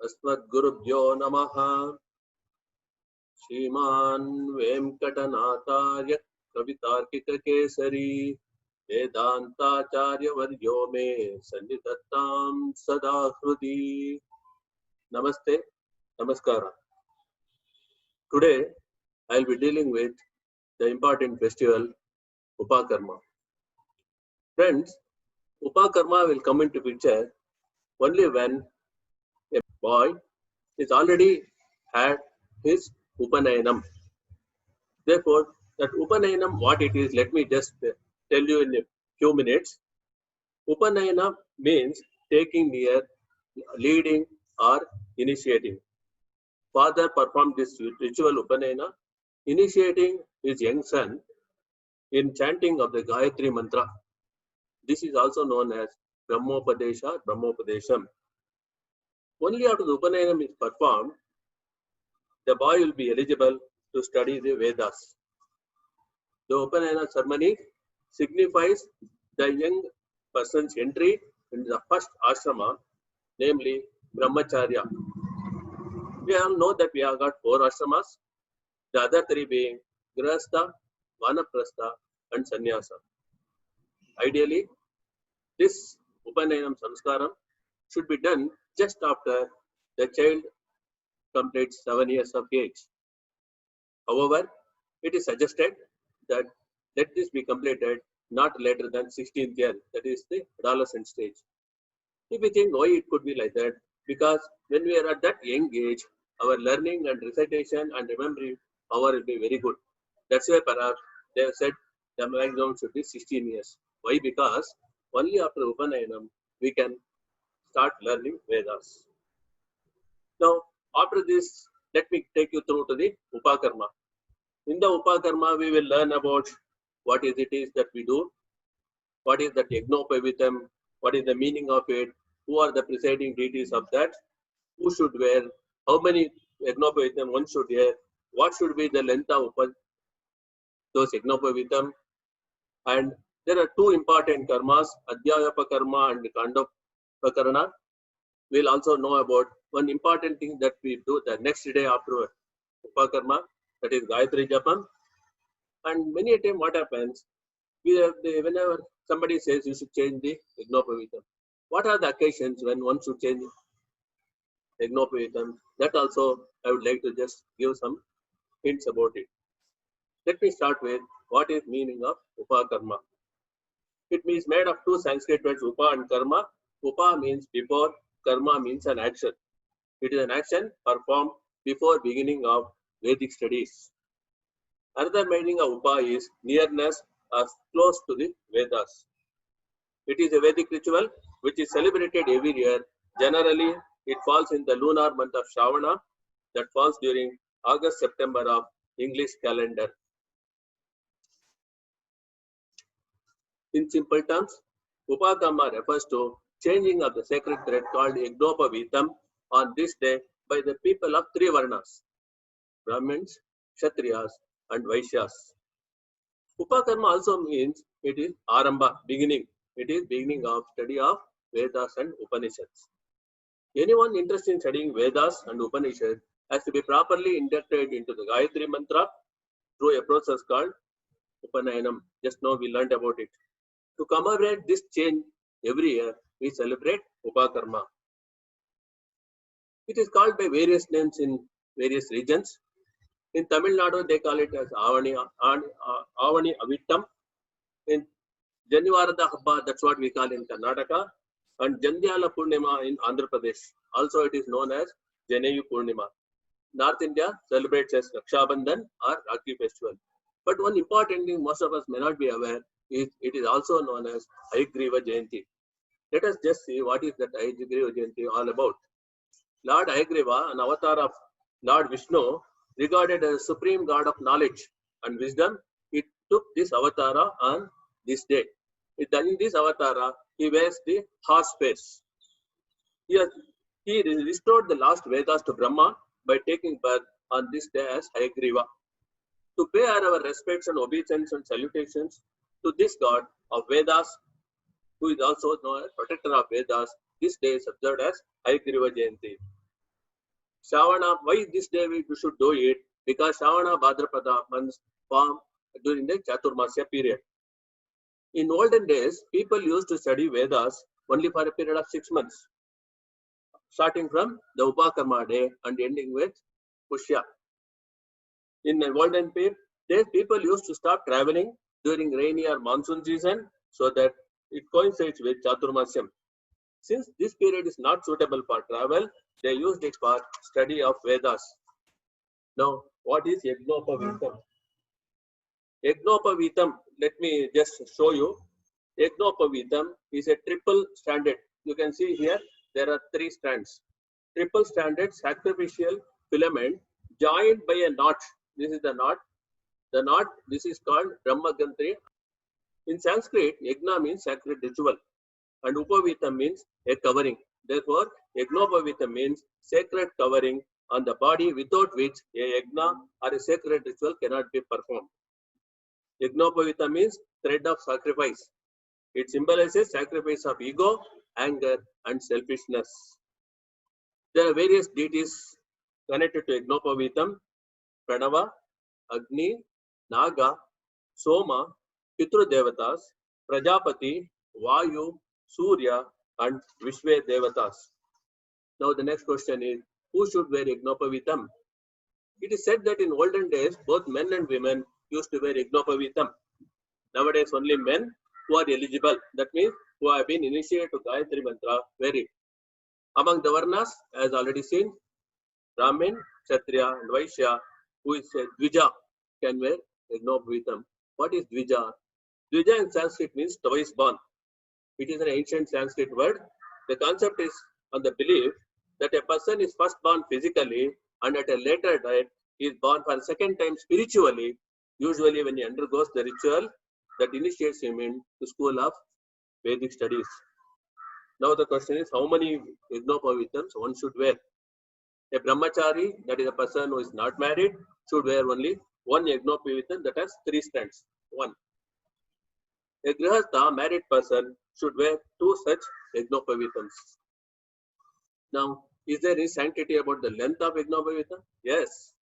अस्मद्गुरुभ्यो नमः। श्रीमान् वेंकटनाथार्य कवितार्किककेसरी वेदांताचार्यवर्यो मे सन्निधत्तां सदा हृदि। Namaste, Namaskara. Today I will be dealing with the important festival Upakarma. Friends, Upakarma will come into picture only when a boy is already had his Upanayanam. Therefore, that Upanayanam, what it is, let me just tell you in a few minutes. Upanayana means taking near, leading, or initiating. Father performed this ritual Upanayana, initiating his young son in chanting of the Gayatri Mantra. This is also known as Brahmopadesha, Brahmopadesham. Only after the Upanayana is performed, the boy will be eligible to study the Vedas. The Upanayana ceremony signifies the young person's entry into the first ashrama, namely Brahmacharya. We all know that we have got 4 ashramas, the other 3 being Grihastha, Vanaprastha, and Sannyasa. Ideally, this Upanayanam Samskaram should be done just after the child completes 7 years of age. However, it is suggested that let this be completed not later than 16th year, that is the adolescent stage. If we think why it could be like that, because when we are at that young age, our learning and recitation and remembering power will be very good. That's why perhaps they have said the maximum should be 16 years. Why? Because only after Upanayanam we can start learning Vedas. Now, after this, let me take you through to the Upakarma. In the Upakarma, we will learn about what it is that we do, what is the Yajnopavitam, what is the meaning of it, who are the presiding deities of that, who should wear, how many Yajnopavitam one should wear, what should be the length of those Yajnopavitam, and there are 2 important karmas, Adhyayapakarma and Kandopakarana. We'll also know about one important thing that we do the next day after Upakarma, that is Gayatri Japam. And many a time what happens, whenever somebody says you should change the Yajnopavitam, what are the occasions when one should change Yajnopavitam? That also I would like to just give some hints about it. Let me start with what is meaning of Upakarma. It means made of 2 Sanskrit words, Upa and Karma. Upa means before, Karma means an action. It is an action performed before beginning of Vedic studies. Another meaning of Upa is nearness or close to the Vedas. It is a Vedic ritual which is celebrated every year. Generally, it falls in the lunar month of Shravana, that falls during August-September of English calendar. In simple terms, Upakarma refers to changing of the sacred thread called Yajnopavitam on this day by the people of 3 Varnas, Brahmins, Kshatriyas, and Vaishyas. Upakarma also means it is Aramba, beginning. It is beginning of study of Vedas and Upanishads. Anyone interested in studying Vedas and Upanishads has to be properly inducted into the Gayatri Mantra through a process called Upanayanam. Just now we learned about it. To commemorate this change every year, we celebrate Upakarma. It is called by various names in various regions. In Tamil Nadu, they call it as Avani Avittam. In Janivarada Habba, that's what we call in Karnataka. And Jandyala Purnima in Andhra Pradesh. Also, it is known as Janeyu Purnima. North India celebrates as Raksha Bandhan or Rakhi festival. But one important thing most of us may not be aware is it is also known as Hayagriva Jayanti. Let us just see what is that Hayagriva Jayanti all about. Lord Hayagriva, an avatar of Lord Vishnu, regarded as a supreme god of knowledge and wisdom, he took this avatara on this day. In this avatara, he wears the horse face. He restored the last Vedas to Brahma by taking birth on this day as Hayagriva. To pay our respects and obeisance and salutations to this god of Vedas, who is also known as protector of Vedas, this day is observed as Hayagriva Jayanti. Shravana, why this day we should do it? Because Shravana Bhadrapada months form during the Chaturmasya period. In olden days, people used to study Vedas only for a period of 6 months, starting from the Upakarma day and ending with Pushya. In the olden days, people used to stop traveling during rainy or monsoon season so that it coincides with Chaturmasyam. Since this period is not suitable for travel, they used it for study of Vedas. Now, what is Yajnopavitam? Yajnopavitam, let me just show you. Yajnopavitam is a triple stranded. You can see here, there are 3 strands. Triple stranded sacrificial filament joined by a knot. This is the knot. The knot, this is called Brahmagantri. In Sanskrit, Yajna means sacred ritual and Upavitam means a covering. Therefore, Yajnopavitam means sacred covering on the body without which a Yajna or a sacred ritual cannot be performed. Yajnopavitam means thread of sacrifice. It symbolizes sacrifice of ego, anger, and selfishness. There are various deities connected to Yajnopavitam: Pranava, Agni, Naga, Soma, Pitru Devatas, Prajapati, Vayu, Surya, and Vishwe Devatas. Now the next question is, who should wear Yajnopavitam? It is said that in olden days, both men and women used to wear Yajnopavitam. Nowadays, only men who are eligible, that means who have been initiated to Gayatri Mantra, wear it. Among the Varnas, as already seen, Brahmin, Kshatriya, and Vaishya, who is a Dvija, can wear Yajnopavitam. What is Dvija? Dvija in Sanskrit means twice born. It is an ancient Sanskrit word. The concept is on the belief that a person is first born physically and at a later date he is born for a second time spiritually, usually when he undergoes the ritual that initiates him into school of Vedic studies. Now the question is, how many Yajnopavitams one should wear? A brahmachari, that is a person who is not married, should wear only one Yajnopavitam that has 3 strands. 1. A grihastha, married person, should wear 2 such Yajnopavitams. Now, is there any sanctity about the length of Yajnopavitam? Yes.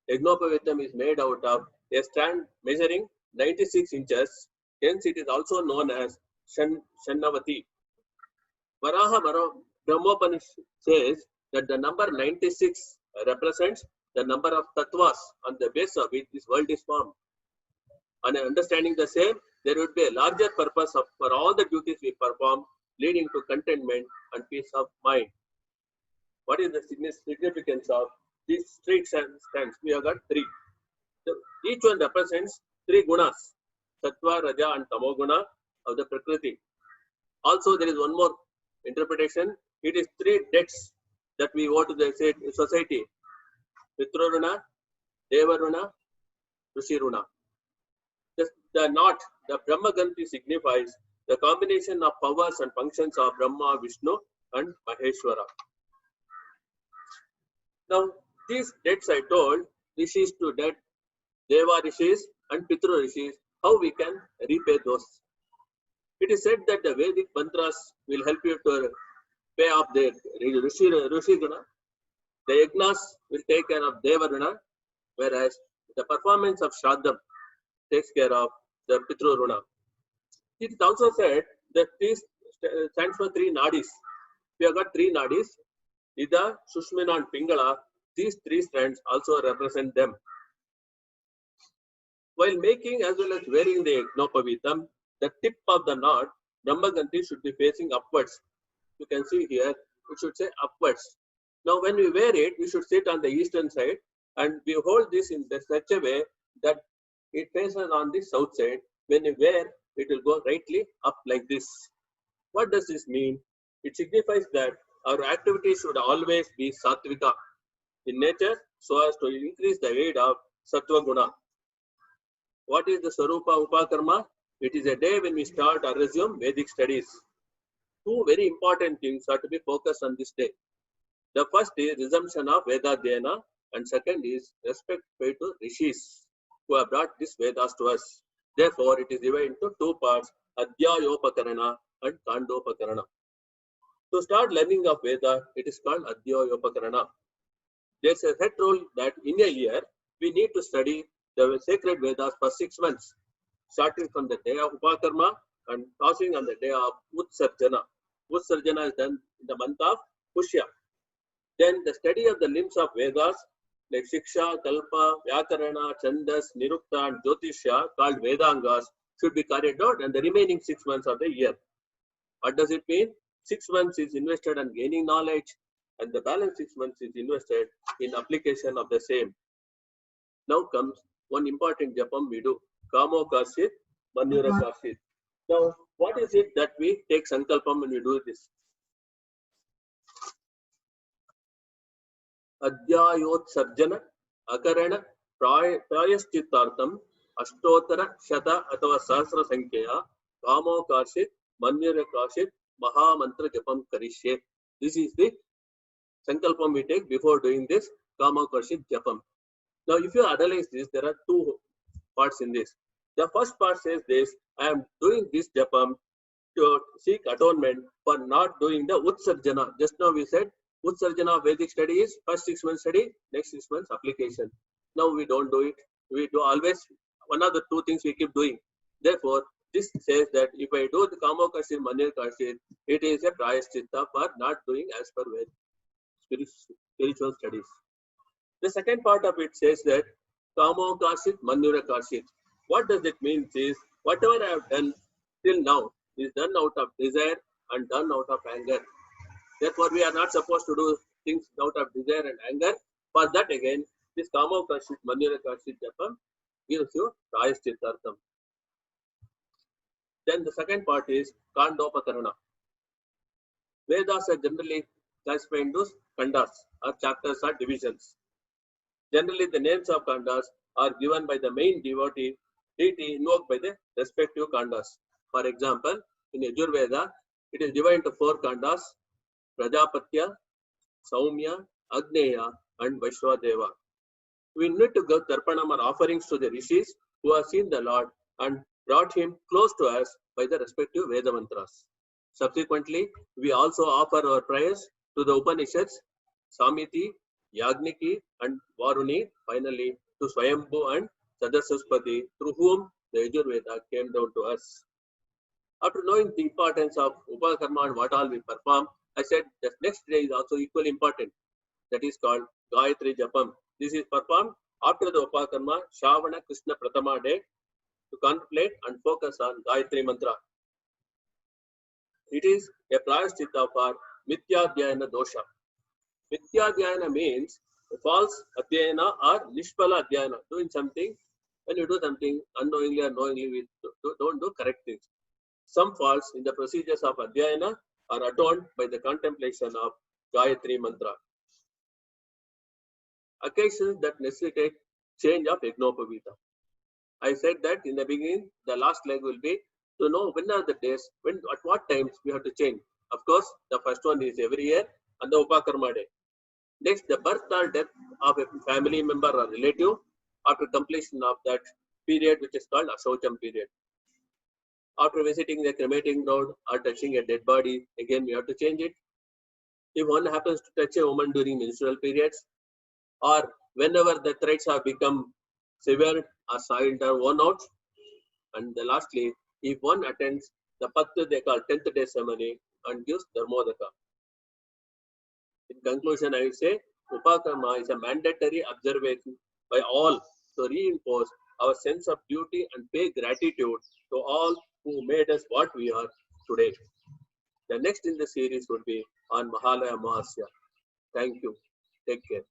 Yajnopavitam is made out of a strand measuring 96 inches. Hence, it is also known as Shannavati. Varaha Brahmopanishad says that the number 96 represents the number of tattvas on the base of which this world is formed. On understanding the same, there would be a larger purpose for all the duties we perform, leading to contentment and peace of mind. What is the significance of these 3 strands? We have got 3. So each one represents 3 gunas, Sattva, Raja, and Tamoguna of the Prakriti. Also, there is one more interpretation. It is 3 debts that we owe to the society: Pitruruna, Devaruna, Rishiruna. The knot, the Brahmagantri, signifies the combination of powers and functions of Brahma, Vishnu, and Maheshwara. Now, these debts I told, Rishis to debt, Deva Rishis, and Pitru Rishis, how we can repay those. It is said that the Vedic mantras will help you to pay off the Rishi Guna. The Yagnas will take care of Devaruna, whereas the performance of Shraddham takes care of the Pitru Runa. It is also said that this stands for 3 nadis. We have got 3 nadis, Ida, Sushmina, and Pingala. These 3 strands also represent them. While making as well as wearing the Yajnopavitam, the tip of the knot, Brahmagantri, should be facing upwards. You can see here, it should say upwards. Now, when we wear it, we should sit on the eastern side and we hold this in such a way that it faces on the south side. When you wear, it will go rightly up like this. What does this mean? It signifies that our activities should always be sattvika in nature so as to increase the aid of sattva guna. What is the Sarupa Upakarma? It is a day when we start or resume Vedic studies. 2 very important things are to be focused on this day. The first is resumption of Veda Dhyana, and second is respect paid to Rishis who have brought these Vedas to us. Therefore, it is divided into 2 parts, Adhyayopakarana and Kandopakarana. To start learning of Veda, it is called Adhyayopakarana. There's a set rule that in a year, we need to study the sacred Vedas for 6 months, starting from the day of Upakarma and passing on the day of Utsarjana. Utsarjana is done in the month of Pushya. Then the study of the limbs of Vedas like Shiksha, Kalpa, Vyakarana, Chandas, Nirukta and Jyotishya called Vedangas should be carried out and the remaining 6 months of the year. What does it mean? 6 months is invested on gaining knowledge and the balance 6 months is invested in application of the same. Now comes one important japam we do. Kamo Karshit, Manura Karshit. Now, what is it that we take sankalpam when we do this? Adhyayotsarjana, Akarana, Prayashchitartam, Ashtotara, Shata, Atava Sahasra Sankhya, Kamo Karshit, Manura Karshit, Mahamantra Japam Karishye. This is the sankalpam we take before doing this Kamo Karshit Japam. Now, if you analyze this, there are two parts in this. The first part says this: I am doing this japam to seek atonement for not doing the Utsarjana. Just now we said Utsarjana of Vedic study is first 6 months study, next 6 months application. Now we don't do it. We do always one of the two things we keep doing. Therefore, this says that if I do the Kamo Karshit, Manir Karshit, it is a prayaschitta for not doing as per spiritual studies. The second part of it says that Kamo Karshit, Manura Karshit. What does it mean is whatever I have done till now is done out of desire and done out of anger. Therefore, we are not supposed to do things out of desire and anger. For that again, this Kamo Karshit, Manura Karshit Japam gives you Prayashchittartham. Then the second part is Kandopakarana. Vedas are generally classified into kandas or chapters or divisions. Generally, the names of kandas are given by the main deity invoked by the respective kandas. For example, in Yajurveda, it is divided into 4 kandas: Prajapatya, Saumya, Agneya, and Vaishwadeva. We need to give tarpanam or offerings to the rishis who have seen the Lord and brought him close to us by the respective Veda mantras. Subsequently, we also offer our prayers to the Upanishads, Samiti, Yagniki and Varuni, finally to Swayambhu and Sadasaspati, through whom the Yajurveda came down to us. After knowing the importance of Upakarma and what all we perform, I said the next day is also equally important. That is called Gayatri Japam. This is performed after the Upakarma Shravana Krishna Pratama day to contemplate and focus on Gayatri Mantra. It is a prayaschitta for Mithyadhyayana dosha. Mithyadhyayana means false adhyayana or nishpala adhyayana, doing something. When you do something unknowingly or knowingly, we don't do correct things. Some faults in the procedures of adhyayana are atoned by the contemplation of Gayatri Mantra. Occasions that necessitate change of Yagnopavita. I said that in the beginning, the last leg will be to know when are the days, at what times we have to change. Of course, the first one is every year on the Upakarma day. Next, the birth or death of a family member or relative after completion of that period, which is called Ashaucham period. After visiting the cremating ground or touching a dead body, again we have to change it. If one happens to touch a woman during menstrual periods, or whenever the threads have become severed or soiled or worn out, and lastly, if one attends the Pattu they call 10th day ceremony and gives Dharmodaka. In conclusion, I will say Upakarma is a mandatory observation by all to reinforce our sense of duty and pay gratitude to all who made us what we are today. The next in the series would be on Mahalaya Mahasya. Thank you. Take care.